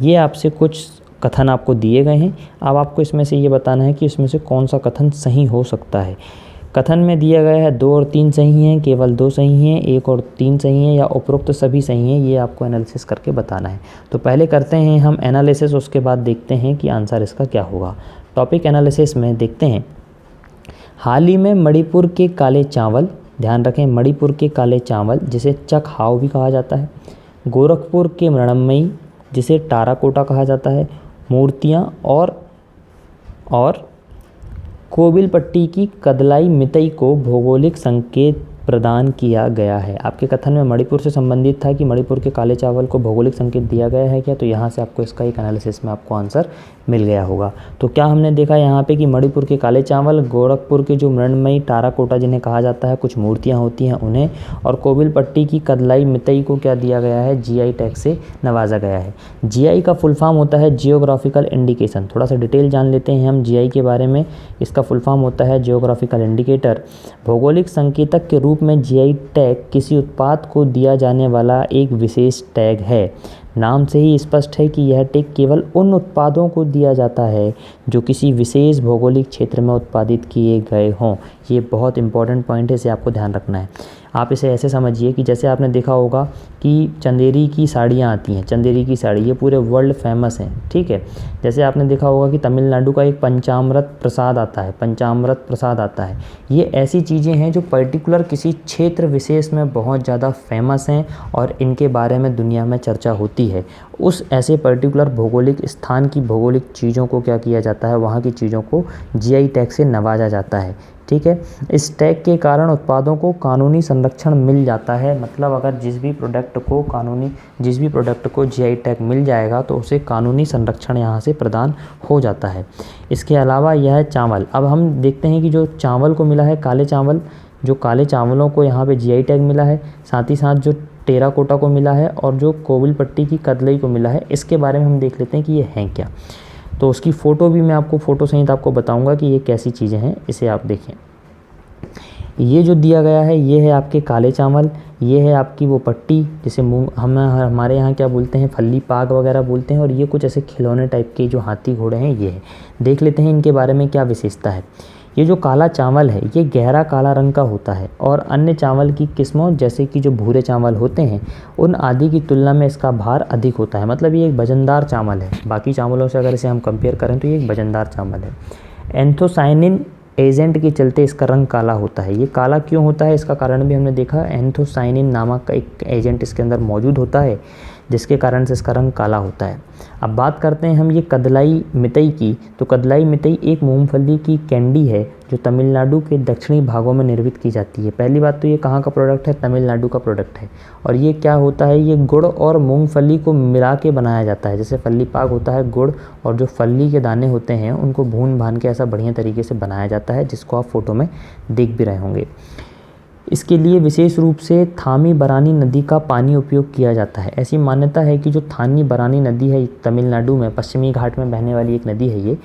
A: ये आपसे कुछ कथन आपको दिए गए हैं। अब आपको इसमें से ये बताना है कि इसमें से कौन सा कथन सही हो सकता है। कथन में दिया गया है 2 और 3 सही हैं, केवल 2 सही हैं, 1 और 3 सही हैं, या उपरोक्त सभी सही हैं। ये आपको एनालिसिस करके बताना है। तो पहले करते हैं हम एनालिसिस, उसके बाद देखते हैं कि आंसर इसका क्या होगा। टॉपिक एनालिसिस में देखते हैं, हाल ही में मणिपुर के काले चावल, ध्यान रखें मणिपुर के काले चावल जिसे चक हाव भी कहा जाता है, गोरखपुर के मृणमयी जिसे टाराकोटा कहा जाता है, मूर्तियाँ और कोविलपट्टी की कदलाई मितई को भौगोलिक संकेत प्रदान किया गया है। आपके कथन में मणिपुर से संबंधित था कि मणिपुर के काले चावल को भौगोलिक संकेत दिया गया है क्या, तो यहाँ से आपको इसका एक एनालिसिस में आपको आंसर मिल गया होगा। तो क्या हमने देखा यहाँ पे कि मणिपुर के काले चावल, गोरखपुर के जो मृण्मयी टेराकोटा जिन्हें कहा जाता है, कुछ मूर्तियाँ होती हैं उन्हें, और कोविलपट्टी की कदलाई मितई को क्या दिया गया है, जीआई टैग से नवाजा गया है। जीआई का फुल फॉर्म होता है जियोग्राफिकल इंडिकेशन। थोड़ा सा डिटेल जान लेते हैं हम जीआई के बारे में। इसका फुल फॉर्म होता है जियोग्राफिकल इंडिकेटर। भौगोलिक संकेतक के रूप में जीआई टैग किसी उत्पाद को दिया जाने वाला एक विशेष टैग है। नाम से ही स्पष्ट है कि यह टैग केवल उन उत्पादों को दिया जाता है जो किसी विशेष भौगोलिक क्षेत्र में उत्पादित किए गए हों। ये बहुत इंपॉर्टेंट पॉइंट है, इसे आपको ध्यान रखना है। आप इसे ऐसे समझिए कि जैसे आपने देखा होगा कि चंदेरी की साड़ियाँ आती हैं, चंदेरी की साड़ी ये पूरे वर्ल्ड फेमस हैं, ठीक है। जैसे आपने देखा होगा कि तमिलनाडु का एक पंचामृत प्रसाद आता है, पंचामृत प्रसाद आता है। ये ऐसी चीज़ें हैं जो पर्टिकुलर किसी क्षेत्र विशेष में बहुत ज़्यादा फेमस हैं और इनके बारे में दुनिया में चर्चा होती है। उस ऐसे पर्टिकुलर भौगोलिक स्थान की भौगोलिक चीज़ों को क्या किया जाता है, वहाँ की चीज़ों को जीआई टैग से नवाजा जाता है, ठीक है। इस टैग के कारण उत्पादों को कानूनी संरक्षण मिल जाता है। मतलब अगर जिस भी प्रोडक्ट को जीआई टैग मिल जाएगा तो उसे कानूनी संरक्षण यहाँ से प्रदान हो जाता है। इसके अलावा यह चावल, अब हम देखते हैं कि जो चावल को मिला है, काले चावल, जो काले चावलों को यहाँ पे जीआई टैग मिला है, साथ ही साथ जो टेराकोटा को मिला है और जो कोविलपट्टी की कदलई को मिला है, इसके बारे में हम देख लेते हैं कि ये हैं क्या। तो उसकी फ़ोटो भी मैं आपको फ़ोटो सहित आपको बताऊंगा कि ये कैसी चीज़ें हैं, इसे आप देखें। ये जो दिया गया है ये है आपके काले चावल, ये है आपकी वो पट्टी जिसे हमारे यहाँ क्या बोलते हैं, फल्ली पाग वगैरह बोलते हैं, और ये कुछ ऐसे खिलौने टाइप के जो हाथी घोड़े हैं ये है। देख लेते हैं इनके बारे में क्या विशेषता है। ये जो काला चावल है ये गहरा काला रंग का होता है और अन्य चावल की किस्मों जैसे कि जो भूरे चावल होते हैं उन आदि की तुलना में इसका भार अधिक होता है। मतलब ये एक वजनदार चावल है, बाकी चावलों से अगर इसे हम कंपेयर करें तो ये एक वजनदार चावल है। एंथोसाइनिन एजेंट के चलते इसका रंग काला होता है। ये काला क्यों होता है, इसका कारण भी हमने देखा। एंथोसाइनिन नामक का एक एजेंट इसके अंदर मौजूद होता है जिसके कारण से इसका रंग काला होता है। अब बात करते हैं हम ये कदलाई मितई की। तो कदलाई मितई एक मूंगफली की कैंडी है जो तमिलनाडु के दक्षिणी भागों में निर्मित की जाती है। पहली बात तो ये कहाँ का प्रोडक्ट है, तमिलनाडु का प्रोडक्ट है। और ये क्या होता है, ये गुड़ और मूंगफली को मिला के बनाया जाता है। जैसे फल्ली पाक होता है, गुड़ और जो फल्ली के दाने होते हैं उनको भून भान के ऐसा बढ़िया तरीके से बनाया जाता है, जिसको आप फोटो में देख भी रहे होंगे। इसके लिए विशेष रूप से थामी बरानी नदी का पानी उपयोग किया जाता है। ऐसी मान्यता है कि जो थामी बरानी नदी है तमिलनाडु में पश्चिमी घाट में बहने वाली एक नदी है ये,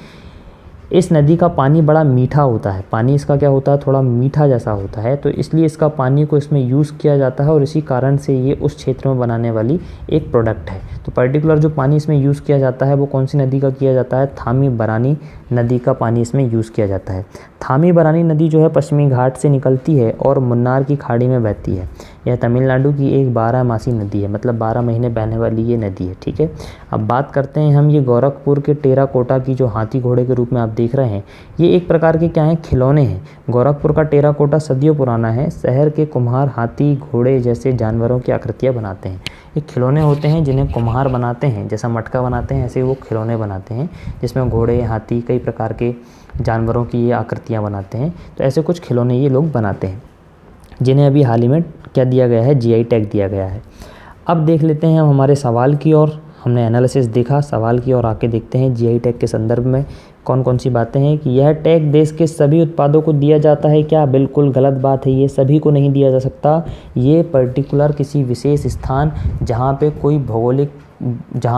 A: इस नदी का पानी बड़ा मीठा होता है। पानी इसका क्या होता है, थोड़ा मीठा जैसा होता है, तो इसलिए इसका पानी को इसमें यूज़ किया जाता है और इसी कारण से ये उस क्षेत्र में बनाने वाली एक प्रोडक्ट है। तो पर्टिकुलर जो पानी इसमें यूज़ किया जाता है वो कौन सी नदी का किया जाता है, थामी बरानी नदी का पानी इसमें यूज़ किया जाता है। थामी बरानी नदी जो है पश्चिमी घाट से निकलती है और मुन्नार की खाड़ी में बहती है। यह तमिलनाडु की एक 12 मासी नदी है, मतलब 12 महीने बहने वाली ये नदी है, ठीक है। अब बात करते हैं हम ये गोरखपुर के टेराकोटा की जो हाथी घोड़े के रूप में आप देख रहे हैं, ये एक प्रकार के क्या हैं, खिलौने हैं। गोरखपुर का टेराकोटा सदियों पुराना है। शहर के कुम्हार हाथी घोड़े जैसे जानवरों की आकृतियाँ बनाते हैं। ये खिलौने होते हैं जिन्हें कुम्हार बनाते हैं, जैसा मटका बनाते हैं ऐसे वो खिलौने बनाते हैं जिसमें घोड़े, हाथी, कई प्रकार के जानवरों की ये आकृतियाँ बनाते हैं। तो ऐसे कुछ खिलौने ये लोग बनाते हैं जिन्हें अभी हाल ही में क्या दिया गया है, जीआई टैग दिया गया है। अब देख लेते हैं हम हमारे सवाल की ओर। हमने एनालिसिस देखा, सवाल की ओर आके देखते हैं जीआई टैग के संदर्भ में कौन कौन सी बातें हैं। कि यह टैग देश के सभी उत्पादों को दिया जाता है क्या, बिल्कुल गलत बात है। ये सभी को नहीं दिया जा सकता। ये पर्टिकुलर किसी विशेष स्थान जहाँ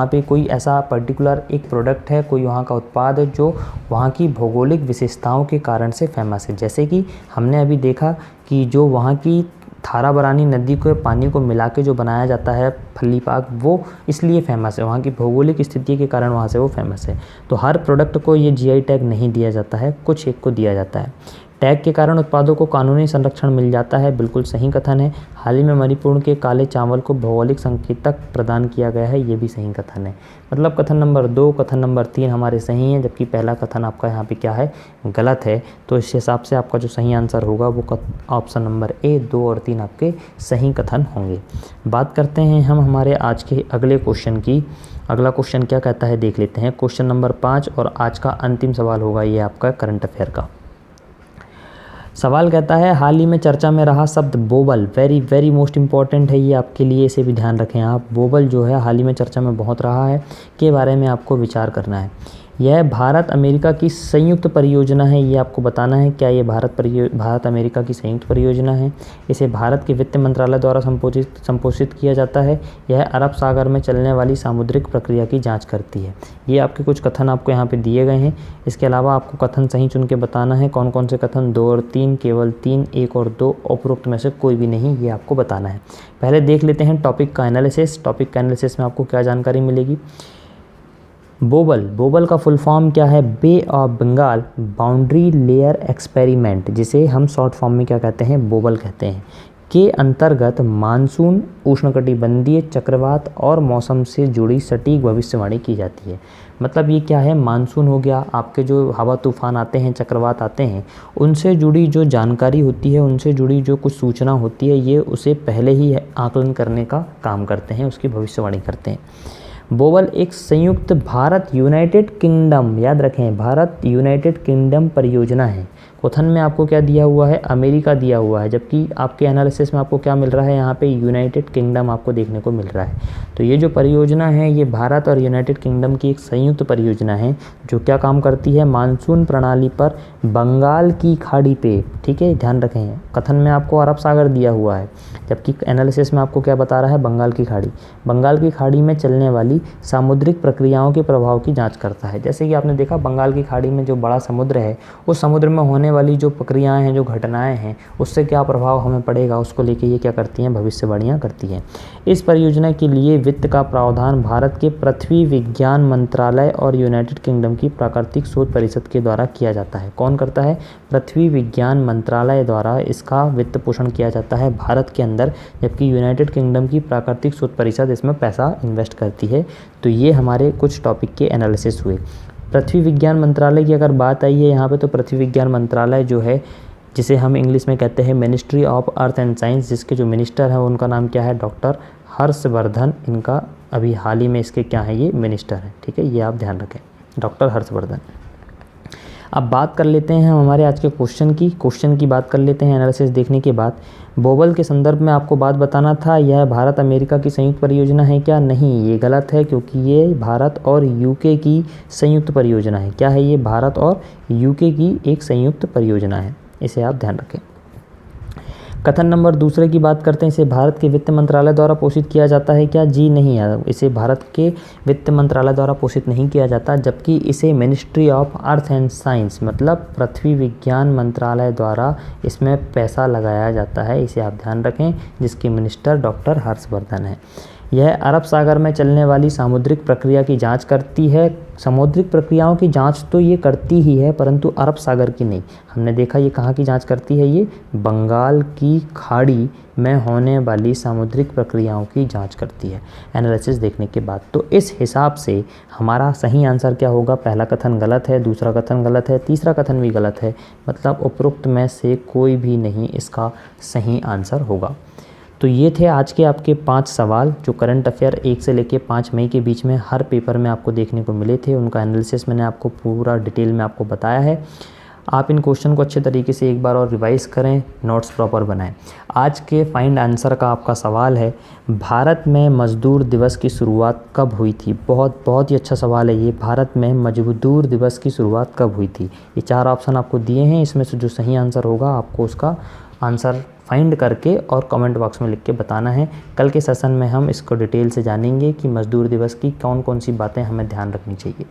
A: पे कोई ऐसा पर्टिकुलर एक प्रोडक्ट है, कोई वहाँ का उत्पाद है जो वहाँ की भौगोलिक विशेषताओं के कारण से फेमस है। जैसे कि हमने अभी देखा कि जो वहाँ की थाराबरानी नदी के पानी को मिला के जो बनाया जाता है फल्ली पाक, वो इसलिए फेमस है, वहाँ की भौगोलिक स्थिति के कारण वहाँ से वो फेमस है। तो हर प्रोडक्ट को ये जीआई टैग नहीं दिया जाता है, कुछ एक को दिया जाता है। टैग के कारण उत्पादों को कानूनी संरक्षण मिल जाता है, बिल्कुल सही कथन है। हाल ही में मणिपुर के काले चावल को भौगोलिक संकेतक प्रदान किया गया है, ये भी सही कथन है। मतलब कथन नंबर 2, कथन नंबर 3 हमारे सही हैं, जबकि पहला कथन आपका यहाँ पे क्या है, गलत है। तो इस हिसाब से आपका जो सही आंसर होगा वो ऑप्शन नंबर ए, 2 और 3 आपके सही कथन होंगे। बात करते हैं हम हमारे आज के अगले क्वेश्चन की। अगला क्वेश्चन क्या कहता है देख लेते हैं। क्वेश्चन नंबर 5 और आज का अंतिम सवाल होगा ये आपका करंट अफेयर का। सवाल कहता है हाल ही में चर्चा में रहा शब्द बोबल, वेरी वेरी मोस्ट इंपॉर्टेंट है ये आपके लिए, इसे भी ध्यान रखें आप। बोबल जो है हाल ही में चर्चा में बहुत रहा है, के बारे में आपको विचार करना है। यह भारत अमेरिका की संयुक्त परियोजना है, ये आपको बताना है क्या ये भारत अमेरिका की संयुक्त परियोजना है। इसे भारत के वित्त मंत्रालय द्वारा संपोषित किया जाता है। यह अरब सागर में चलने वाली सामुद्रिक प्रक्रिया की जांच करती है। ये आपके कुछ कथन आपको यहाँ पे दिए गए हैं। इसके अलावा आपको कथन सही चुन के बताना है। कौन कौन से कथन, 2 और 3, केवल 3, 1 और 2, उपरोक्त में से कोई भी नहीं, ये आपको बताना है। पहले देख लेते हैं टॉपिक का एनालिसिस। टॉपिक का एनालिसिस में आपको क्या जानकारी मिलेगी। बोबल का फुल फॉर्म क्या है, bay of Bengal boundary layer experiment, जिसे हम शॉर्ट फॉर्म में क्या कहते हैं, बोबल कहते हैं, के अंतर्गत मानसून, उष्णकटिबंधीय चक्रवात और मौसम से जुड़ी सटीक भविष्यवाणी की जाती है। मतलब ये क्या है, मानसून हो गया, आपके जो हवा तूफान आते हैं, चक्रवात आते हैं, उनसे जुड़ी जो जानकारी होती है, उनसे जुड़ी जो कुछ सूचना होती है, ये उसे पहले ही आकलन करने का काम करते हैं, उसकी भविष्यवाणी करते हैं। बोबल एक संयुक्त भारत यूनाइटेड किंगडम, याद रखें, भारत यूनाइटेड किंगडम परियोजना है। क्वेश्चन में आपको क्या दिया हुआ है, अमेरिका दिया हुआ है, जबकि आपके एनालिसिस में आपको क्या मिल रहा है, यहाँ पे यूनाइटेड किंगडम आपको देखने को मिल रहा है। तो ये जो परियोजना है ये भारत और यूनाइटेड किंगडम की एक संयुक्त परियोजना है, जो क्या काम करती है, मानसून प्रणाली पर बंगाल की खाड़ी पे, ठीक है, ध्यान रखें। कथन में आपको अरब सागर दिया हुआ है, जबकि एनालिसिस में आपको क्या बता रहा है, बंगाल की खाड़ी। बंगाल की खाड़ी में चलने वाली सामुद्रिक प्रक्रियाओं के प्रभाव की जांच करता है। जैसे कि आपने देखा बंगाल की खाड़ी में जो बड़ा समुद्र है, उस समुद्र में होने वाली जो प्रक्रियाएं हैं, जो घटनाएं हैं, उससे क्या प्रभाव हमें पड़ेगा, उसको लेके ये क्या करती हैं, भविष्यवाणियां करती हैं। इस परियोजना के लिए वित्त का प्रावधान भारत के पृथ्वी विज्ञान मंत्रालय और यूनाइटेड किंगडम की प्राकृतिक शोध परिषद के द्वारा किया जाता है। कौन करता है, पृथ्वी विज्ञान मंत्रालय द्वारा इसका वित्त पोषण किया जाता है भारत के अंदर, जबकि यूनाइटेड किंगडम की प्राकृतिक शोध परिषद इसमें पैसा इन्वेस्ट करती है। तो ये हमारे कुछ टॉपिक के एनालिसिस हुए। पृथ्वी विज्ञान मंत्रालय की अगर बात आई है यहाँ पे, तो पृथ्वी विज्ञान मंत्रालय जो है, जिसे हम इंग्लिश में कहते हैं ministry of earth and science, जिसके जो मिनिस्टर हैं उनका नाम क्या है, डॉक्टर हर्षवर्धन। इनका अभी हाल ही में इसके क्या है, ये मिनिस्टर हैं, ठीक है, ये आप ध्यान रखें, डॉक्टर हर्षवर्धन। अब बात कर लेते हैं हम हमारे आज के क्वेश्चन की बात कर लेते हैं एनालिसिस देखने के बाद। बोबल के संदर्भ में आपको बात बताना था, यह भारत अमेरिका की संयुक्त परियोजना है क्या, नहीं, ये गलत है, क्योंकि ये भारत और यूके की संयुक्त परियोजना है। क्या है ये, भारत और यूके की एक संयुक्त परियोजना है, इसे आप ध्यान रखें। कथन नंबर 2 की बात करते हैं, इसे भारत के वित्त मंत्रालय द्वारा पोषित किया जाता है क्या, जी नहीं है, इसे भारत के वित्त मंत्रालय द्वारा पोषित नहीं किया जाता, जबकि इसे ministry of earth and science, मतलब पृथ्वी विज्ञान मंत्रालय द्वारा इसमें पैसा लगाया जाता है, इसे आप ध्यान रखें, जिसके मिनिस्टर डॉक्टर हर्षवर्धन है। यह अरब सागर में चलने वाली सामुद्रिक प्रक्रिया की जांच करती है। सामुद्रिक प्रक्रियाओं की जांच तो ये करती ही है, परंतु अरब सागर की नहीं। हमने देखा ये कहाँ की जांच करती है, ये बंगाल की खाड़ी में होने वाली सामुद्रिक प्रक्रियाओं की जांच करती है एनालिसिस देखने के बाद। तो इस हिसाब से हमारा सही आंसर क्या होगा, पहला कथन गलत है, दूसरा कथन गलत है, तीसरा कथन भी गलत है, मतलब उपरोक्त में से कोई भी नहीं इसका सही आंसर होगा। तो ये थे आज के आपके 5 सवाल, जो करंट अफेयर 1 से लेकर 5 मई के बीच में हर पेपर में आपको देखने को मिले थे। उनका एनालिसिस मैंने आपको पूरा डिटेल में आपको बताया है। आप इन क्वेश्चन को अच्छे तरीके से एक बार और रिवाइज़ करें, नोट्स प्रॉपर बनाएं। आज के फाइंड आंसर का आपका सवाल है, भारत में मजदूर दिवस की शुरुआत कब हुई थी। बहुत ही अच्छा सवाल है ये, भारत में मजदूर दिवस की शुरुआत कब हुई थी। ये 4 ऑप्शन आपको दिए हैं, इसमें से जो सही आंसर होगा आपको उसका आंसर फाइंड करके और कमेंट बॉक्स में लिख के बताना है। कल के सेशन में हम इसको डिटेल से जानेंगे कि मजदूर दिवस की कौन कौन सी बातें हमें ध्यान रखनी चाहिए।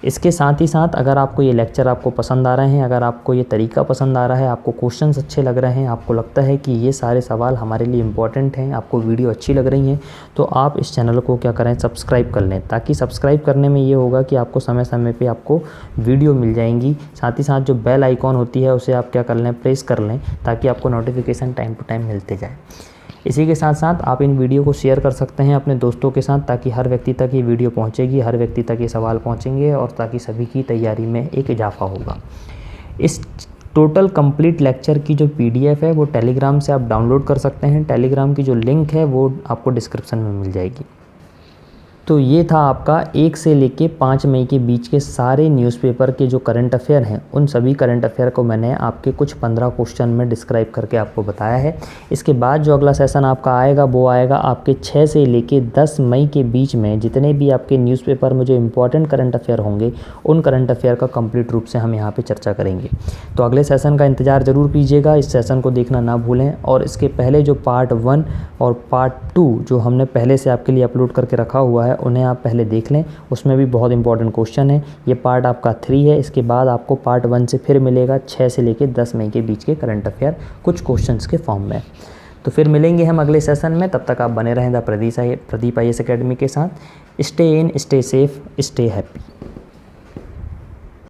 A: इसके साथ ही साथ अगर आपको ये लेक्चर आपको पसंद आ रहे हैं, अगर आपको ये तरीका पसंद आ रहा है, आपको क्वेश्चंस अच्छे लग रहे हैं, आपको लगता है कि ये सारे सवाल हमारे लिए इम्पॉर्टेंट हैं, आपको वीडियो अच्छी लग रही हैं, तो आप इस चैनल को क्या करें, सब्सक्राइब कर लें। ताकि सब्सक्राइब करने में ये होगा कि आपको समय समय पे आपको वीडियो मिल जाएंगी। साथ ही साथ जो बेल आइकॉन होती है उसे आप क्या कर लें, प्रेस कर लें, ताकि आपको नोटिफिकेशन टाइम टू टाइम मिलते जाए। इसी के साथ साथ आप इन वीडियो को शेयर कर सकते हैं अपने दोस्तों के साथ, ताकि हर व्यक्ति तक ये वीडियो पहुंचेगी, हर व्यक्ति तक ये सवाल पहुंचेंगे और ताकि सभी की तैयारी में एक इजाफा होगा। इस टोटल कंप्लीट लेक्चर की जो PDF है वो टेलीग्राम से आप डाउनलोड कर सकते हैं। टेलीग्राम की जो लिंक है वो आपको डिस्क्रिप्शन में मिल जाएगी। तो ये था आपका 1 से लेके 5 मई के बीच के सारे न्यूज़पेपर के जो करंट अफेयर हैं, उन सभी करंट अफेयर को मैंने आपके कुछ 15 क्वेश्चन में डिस्क्राइब करके आपको बताया है। इसके बाद जो अगला सेशन आपका आएगा वो आएगा आपके 6 से लेके 10 मई के बीच में। जितने भी आपके न्यूज़पेपर में जो इंपॉर्टेंट करंट अफेयर होंगे, उन करंट अफेयर का कंप्लीट रूप से हम यहाँ पर चर्चा करेंगे। तो अगले सेशन का इंतज़ार ज़रूर कीजिएगा, इस सेशन को देखना ना भूलें। और इसके पहले जो पार्ट 1 और पार्ट 2 जो हमने पहले से आपके लिए अपलोड करके रखा हुआ है, उन्हें आप पहले देख लें, उसमें भी बहुत इंपॉर्टेंट क्वेश्चन है। ये पार्ट आपका 3 है। इसके बाद आपको पार्ट 1 से फिर मिलेगा 6 से लेकर 10 मई के बीच के करंट अफेयर कुछ क्वेश्चंस के फॉर्म में। तो फिर मिलेंगे हम अगले सेशन में, तब तक आप बने रहें द प्रदीप IAS अकेडमी के साथ। Stay in, stay safe, stay happy.